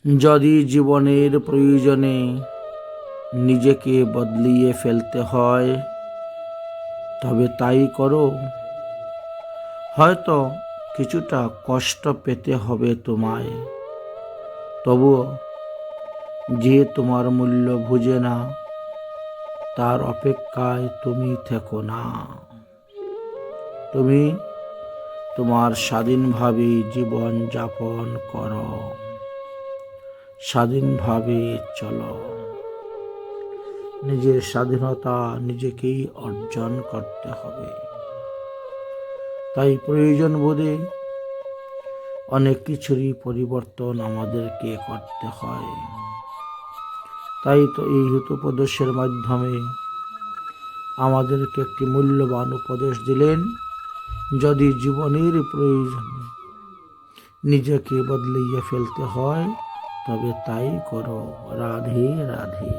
যদি জীবনের প্রয়োজনে নিজেকে বদলিয়ে ফেলতে হয় তবে তাই করো। হয়তো কিছুটা কষ্ট পেতে হবে তোমায়, তবুও যে তোমার মূল্য বুঝে না তার অপেক্ষায় তুমি থেকো না। তুমি তোমার স্বাধীনভাবে জীবন যাপন করো, স্বাধীনভাবে চলো। নিজের স্বাধীনতা নিজেকেই অর্জন করতে হবে। তাই প্রয়োজন বোধে অনেক কিছুরই পরিবর্তন আমাদেরকে করতে হয়। তাই তো এই হিতোপদেশের মাধ্যমে আমাদেরকে একটি মূল্যবান উপদেশ দিলেন, যদি জীবনের প্রয়োজনে নিজেকে বদলিয়ে ফেলতে হয় তবে তাই করো। রাধে রাধে।